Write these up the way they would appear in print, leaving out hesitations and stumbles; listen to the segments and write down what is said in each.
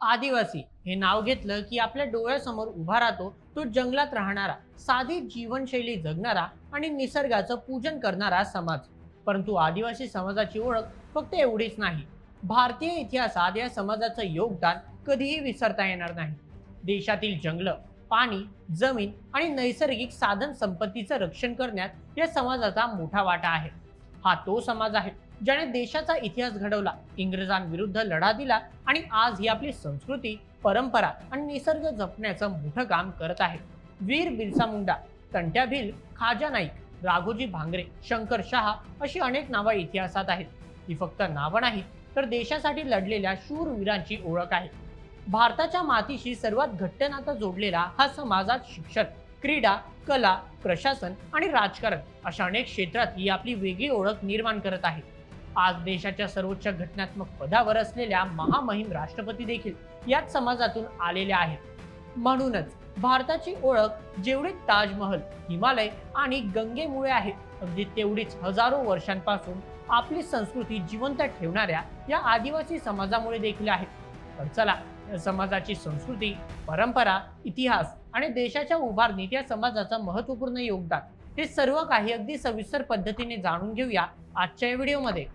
आदिवासी हे नाव घेतलं की आपल्या डोळ्यासमोर उभा राहतो तो जंगलात राहणारा, साधी जीवनशैली जगणारा आणि निसर्गाचं पूजन करणारा समाज. परंतु आदिवासी समाजाची ओळख फक्त एवढीच नाही. भारतीय इतिहासात या समाजाचं योगदान कधीही विसरता येणार नाही. देशातील जंगलं, पाणी, जमीन आणि नैसर्गिक साधन संपत्तीचं रक्षण करण्यात या समाजाचा मोठा वाटा आहे. हा तो समाज आहे ज्याने देशाचा इतिहास घडवला, इंग्रजांविरुद्ध लढा दिला आणि आज ही आपली संस्कृती, परंपरा आणि निसर्ग जपण्याचं मोठं काम करत आहे. वीर बिरसा मुंडा, तंट्या भील, खाजा नाईक, राघोजी भांगरे, शंकर शहा अशी अनेक नावं इतिहासात आहेत. ही फक्त नावं नाहीत, तर देशासाठी लढलेल्या शूरवीरांची ओळख आहे. भारताच्या मातीशी सर्वात घट्ट नातं जोडलेला हा समाजात शिक्षण, क्रीडा, कला, प्रशासन आणि राजकारण अशा अनेक क्षेत्रात ही आपली वेगळी ओळख निर्माण करत आहे. आज देशाच्या सर्वोच्च घटनात्मक पदावर असलेल्या महामहिम राष्ट्रपती देखील याच समाजातून आलेल्या आहेत. म्हणूनच भारताची ओळख जेवढी ताजमहल, हिमालय आणि गंगेमुळे आहे, अगदी तेवढीच हजारो वर्षांपासून आपली संस्कृती जिवंत ठेवणाऱ्या या आदिवासी समाजामुळे देखील आहे. तर चला, या समाजाची संस्कृती, परंपरा, इतिहास आणि देशाच्या उभारणीत या समाजाचं महत्त्वपूर्ण योगदान हे सर्व काही अगदी सविस्तर पद्धतीने जाणून घेऊया आजच्या या व्हिडिओमध्ये.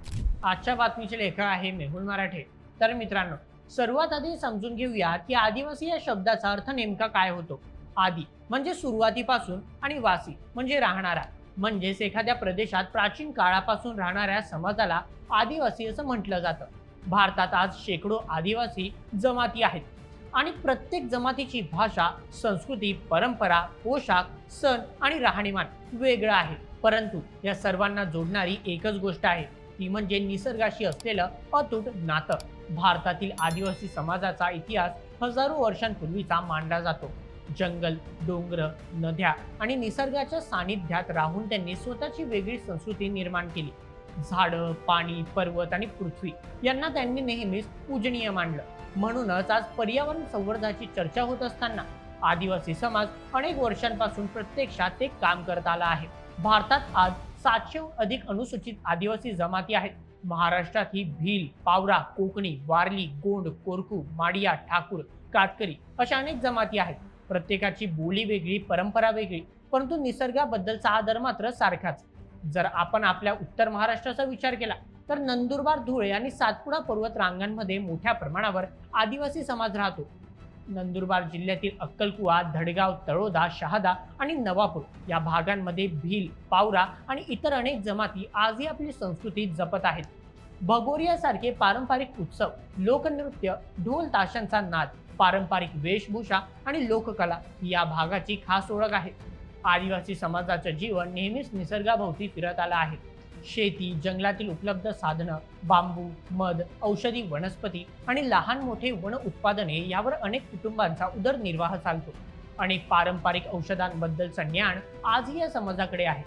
आजच्या बातमीचे लेखक आहे मेहुल मराठे. तर मित्रांनो, सर्वात आधी समजून घेऊया की आदिवासी या शब्दाचा अर्थ नेमका काय होतो. आदी म्हणजे सुरुवातीपासून आणि वासी म्हणजे राहणारा. म्हणजेच एखाद्या प्रदेशात प्राचीन काळापासून राहणाऱ्या समाजाला आदिवासी असं म्हटलं जातं. भारतात आज शेकडो आदिवासी जमाती आहेत आणि प्रत्येक जमातीची भाषा, संस्कृती, परंपरा, पोशाख, सण आणि राहणीमान वेगळं आहे. परंतु या सर्वांना जोडणारी एकच गोष्ट आहे, ती म्हणजे निसर्गाशी असलेलं अतूट नातं. भारतातील आदिवासी समाजाचा इतिहास हजारो वर्षांपूर्वीचा मानला जातो. जंगल, डोंगर, नद्या आणि निसर्गाच्या सानिध्यात राहून त्यांनी स्वतःची वेगळी संस्कृती निर्माण केली. झाडं, पाणी, पर्वत आणि पृथ्वी यांना त्यांनी नेहमीच पूजनीय मानलं. म्हणूनच आज पर्यावरण संवर्धनाची चर्चा होत असताना आदिवासी समाज अनेक वर्षांपासून प्रत्यक्षात ते काम करत आला आहे. भारतात आज 700 अधिक अनुसूचित आदिवासी जमाती आहेत. महाराष्ट्रात ही भील, पावरा, कोकणी, वारली, गोंड, कोरकू, माडिया, ठाकूर, कातकरी अशा अनेक जमाती आहेत. प्रत्येकाची बोली वेगळी, परंपरा वेगळी, परंतु निसर्गाबद्दलचा आदर मात्र सारखाच. जर आपण आपल्या उत्तर महाराष्ट्राचा विचार केला तर नंदुरबार, धुळे आणि सातपुडा पर्वत रांगांमध्ये मोठ्या प्रमाणावर आदिवासी समाज राहतो. नंदुरबार जिल्ह्यातील अक्कलकुवा, धडगाव, तळोदा, शहादा आणि नवापूर या भागांमध्ये भील, पावरा आणि इतर अनेक जमाती आजही आपली संस्कृती जपत आहेत. भगोरियासारखे पारंपरिक उत्सव, लोकनृत्य, ढोल ताशांचा नाद, पारंपरिक वेशभूषा आणि लोककला ही या भागाची खास ओळख आहे. आदिवासी समाजाचं जीवन नेहमीच निसर्गाभोवती फिरत आलं आहे. शेती, जंगलातील उपलब्ध साधनं, बांबू, मध, औषधी वनस्पती आणि लहान मोठे वन उत्पादने यावर अनेक कुटुंबांचा उदरनिर्वाह चालतो. अनेक पारंपरिक औषधांबद्दलचं ज्ञान आजही या समाजाकडे आहे.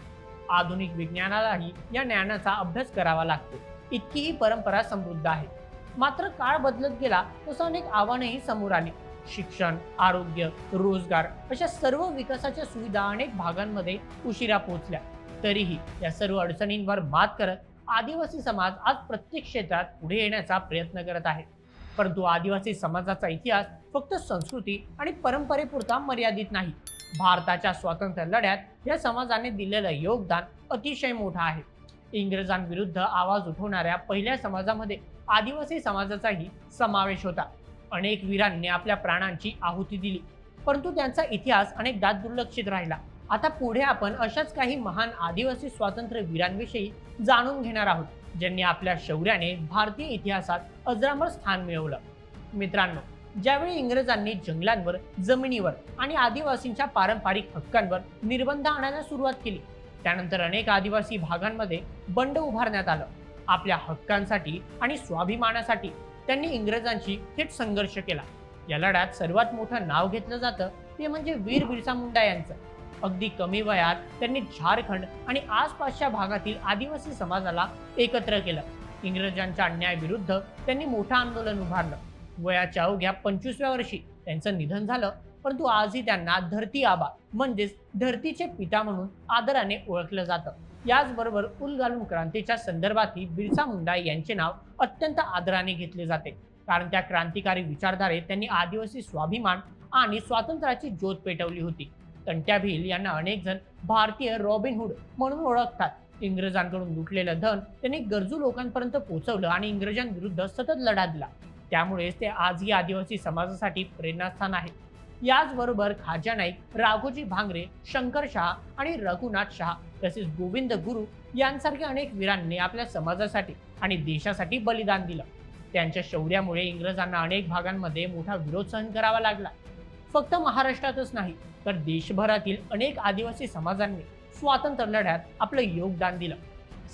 आधुनिक विज्ञानालाही या ज्ञानाचा अभ्यास करावा लागतो. इतकी ही परंपरा समृद्ध आहे. मात्र काळ बदलत गेला तसं अनेक आव्हानंही समोर आली. शिक्षण, आरोग्य, रोजगार अशा सर्व विकासाच्या सुविधा अनेक भागांमध्ये उशिरा पोहोचल्या. तरीही या सर्व अडचणींवर मात करत आदिवासी समाज आज प्रत्येक क्षेत्रात पुढे येण्याचा प्रयत्न करत आहे. परंतु आदिवासी समाजाचा इतिहास फक्त संस्कृती आणि परंपरेपुरता मर्यादित नाही. भारताच्या स्वातंत्र्य लढ्यात या समाजाने दिलेलं योगदान अतिशय मोठं आहे. इंग्रजांविरुद्ध आवाज उठवणाऱ्या पहिल्या समाजामध्ये आदिवासी समाजाचाही समावेश होता. अनेक वीरांनी आपल्या प्राणांची आहुती दिली, परंतु त्यांचा इतिहास अनेकदा दुर्लक्षित राहिला. आता पुढे आपण अशाच काही महान आदिवासी स्वातंत्र्य वीरांविषयी जाणून घेणार आहोत, ज्यांनी आपल्या शौर्याने भारतीय इतिहासात अजरामर स्थान मिळवलं. मित्रांनो, ज्यावेळी इंग्रजांनी जंगलांवर, जमिनीवर आणि आदिवासींच्या पारंपरिक हक्कांवर निर्बंध आणायला सुरुवात केली, त्यानंतर अनेक आदिवासी भागांमध्ये बंड उभारण्यात आलं. आपल्या हक्कांसाठी आणि स्वाभिमानासाठी त्यांनी इंग्रजांशी थेट संघर्ष केला. या लढ्यात सर्वात मोठं नाव घेतलं जातं ते म्हणजे वीर बिरसा मुंडा यांचं. अगदी कमी वयात त्यांनी झारखंड आणि आसपासच्या भागातील आदिवासी समाजाला एकत्र केलं. इंग्रजांच्या अन्यायाविरुद्ध त्यांनी मोठं आंदोलन उभारलं. वयाच्या अवघ्या 25व्या वर्षी त्यांचं निधन झालं, परंतु आजही त्यांना धरती आबा म्हणजेच धरतीचे पिता म्हणून आदराने ओळखलं जातं. याचबरोबर उलगालून क्रांतीच्या संदर्भातही बिरसा मुंडा यांचे नाव अत्यंत आदराने घेतले जाते. कारण त्या क्रांतिकारी विचारधारेत त्यांनी आदिवासी स्वाभिमान आणि स्वातंत्र्याची ज्योत पेटवली होती. तंट्या भील यांना अनेक जण भारतीय रॉबिनहुड म्हणून ओळखतात. इंग्रजांकडून लुटलेलं धन त्यांनी गरजू लोकांपर्यंत पोहोचवलं आणि इंग्रजांविरुद्ध सतत लढा दिला. त्यामुळेच ते आजही आदिवासी समाजासाठी प्रेरणास्थान आहेत. याचबरोबर खाजा नाईक, राघोजी भांगरे, शंकर शहा आणि रघुनाथ शहा तसेच गोविंद गुरु यांसारख्या अनेक वीरांनी आपल्या समाजासाठी आणि देशासाठी बलिदान दिलं. त्यांच्या शौर्यामुळे इंग्रजांना अनेक भागांमध्ये मोठा विरोध सहन करावा लागला. फक्त महाराष्ट्रातच नाही तर देशभरातील अनेक आदिवासी समाजांनी स्वातंत्र्य लढ्यात आपलं योगदान दिलं.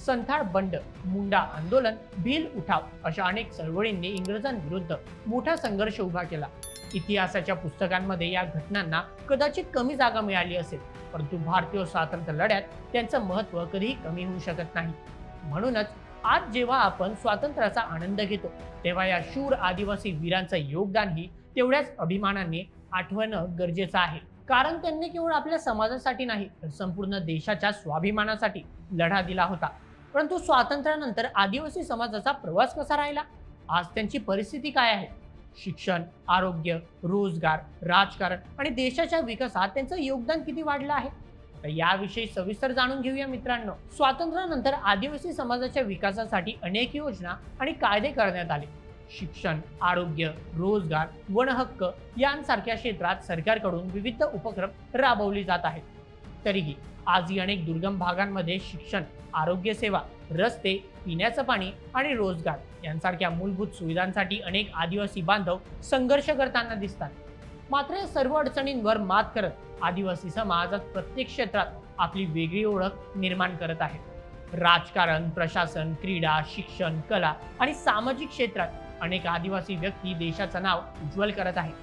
संथाळ बंड, मुंडा आंदोलन, भील उठाव अशा अनेक चळवळींनी इंग्रजांविरुद्ध मोठा संघर्ष उभा केला. इतिहासाच्या पुस्तकांमध्ये या घटनांना कदाचित कमी जागा मिळाली असेल, परंतु भारतीय स्वातंत्र्य लढ्यात त्यांचं महत्त्व कधीही कमी होऊ शकत नाही. म्हणूनच आज जेव्हा आपण स्वातंत्र्याचा आनंद घेतो तेव्हा या शूर आदिवासी वीरांचं योगदानही तेवढ्याच अभिमानाने आठवणं गरजेचं आहे. कारण त्यांनी केवळ आपल्या समाजासाठी नाही तर संपूर्ण देशाच्या स्वाभिमानासाठी लढा दिला होता. परंतु स्वातंत्र्यानंतर आदिवासी समाजाचा प्रवास कसा राहिला? आज त्यांची परिस्थिती काय आहे? शिक्षण, आरोग्य, रोजगार, राजकारण आणि देशाच्या विकासात त्यांचं योगदान किती वाढलं आहे? तर याविषयी सविस्तर जाणून घेऊया मित्रांनो. स्वातंत्र्यानंतर आदिवासी समाजाच्या विकासासाठी अनेक योजना आणि कायदे करण्यात आले. शिक्षण, आरोग्य, रोजगार, वनहक्क यांसारख्या क्षेत्रात सरकारकडून विविध उपक्रम राबवले जात आहेत. तरीही आजही अनेक दुर्गम भागांमध्ये शिक्षण, आरोग्य सेवा, रस्ते, पिण्याचं पाणी आणि रोजगार यांसारख्या मूलभूत सुविधांसाठी अनेक आदिवासी बांधव संघर्ष करताना दिसतात. मात्र या सर्व अडचणींवर मात करत आदिवासी समाज आज प्रत्येक क्षेत्रात आपली वेगळी ओळख निर्माण करत आहे. राजकारण, प्रशासन, क्रीडा, शिक्षण, कला आणि सामाजिक क्षेत्रात अनेक आदिवासी व्यक्ती देशाचं नाव उज्ज्वल करत आहेत.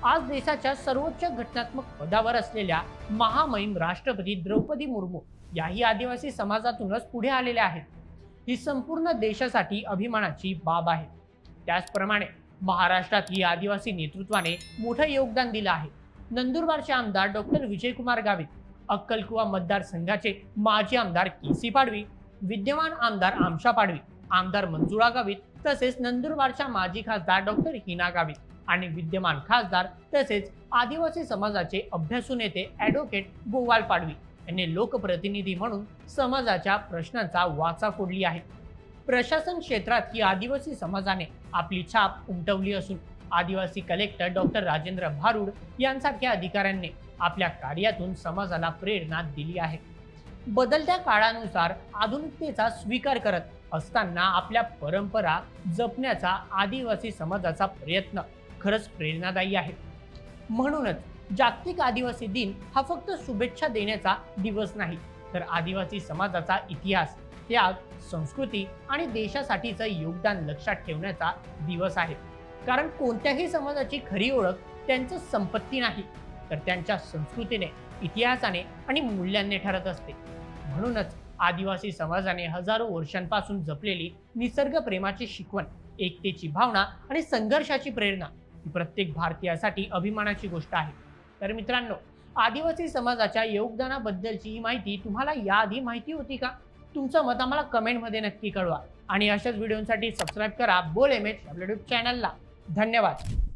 आज देशाच्या सर्वोच्च घटनात्मक पदावर असलेल्या महामहिम राष्ट्रपती द्रौपदी मुर्मू याही आदिवासी समाजातूनच पुढे आलेल्या आहेत. ही संपूर्ण देशासाठी अभिमानाची बाब आहे. त्याचप्रमाणे महाराष्ट्रातही आदिवासी नेतृत्वाने मोठं योगदान दिलं आहे. नंदुरबारचे आमदार डॉक्टर विजयकुमार गावित, अक्कलकुवा मतदारसंघाचे माजी आमदार केसी पाडवी, विद्यमान आमदार आमशा पाडवी, आमदार मंजुळा गावित तसेच नंदुरबारच्या माजी खासदार डॉक्टर हिना गावित आणि विद्यमान खासदार तसेच आदिवासी समाजाचे अभ्यासू नेते ॲडव्होकेट गोवाल पाडवी यांनी लोकप्रतिनिधी म्हणून समाजाच्या प्रश्नांचा वाचा फोडली आहे. प्रशासन क्षेत्रात ही आदिवासी समाजाने आपली छाप उमटवली असून आदिवासी कलेक्टर डॉक्टर राजेंद्र भारुड यांसारख्या अधिकाऱ्यांनी आपल्या कार्यातून समाजाला प्रेरणा दिली आहे. बदलत्या काळानुसार आधुनिकतेचा स्वीकार करत असताना आपल्या परंपरा जपण्याचा आदिवासी समाजाचा प्रयत्न खरंच प्रेरणादायी आहे. म्हणूनच जागतिक आदिवासी दिन हा फक्त शुभेच्छा देण्याचा दिवस नाही तर आदिवासी समाजाचा इतिहास, त्याग, संस्कृती आणि देशासाठीचं योगदान लक्षात ठेवण्याचा दिवस आहे. कारण कोणत्याही समाजाची खरी ओळख त्यांचं संपत्ती नाही तर त्यांच्या संस्कृतीने, इतिहासाने आणि मूल्यांनी ठरत असते. म्हणूनच आदिवासी समाजाने हजारो वर्षांपासून जपलेली निसर्ग प्रेमाची शिकवण, एकतेची भावना आणि संघर्षाची प्रेरणा ही प्रत्येक भारतीयासाठी अभिमानाची गोष्ट आहे. तर मित्रांनो, आदिवासी समाजाच्या योगदानाबद्दलची ही माहिती तुम्हाला याआधी माहिती होती का? तुमचं मत आम्हाला कमेंटमध्ये नक्की कळवा आणि अशाच व्हिडिओसाठी सबस्क्राईब करा बोल एमएच आपल्या यूट्यूब चॅनलला. धन्यवाद.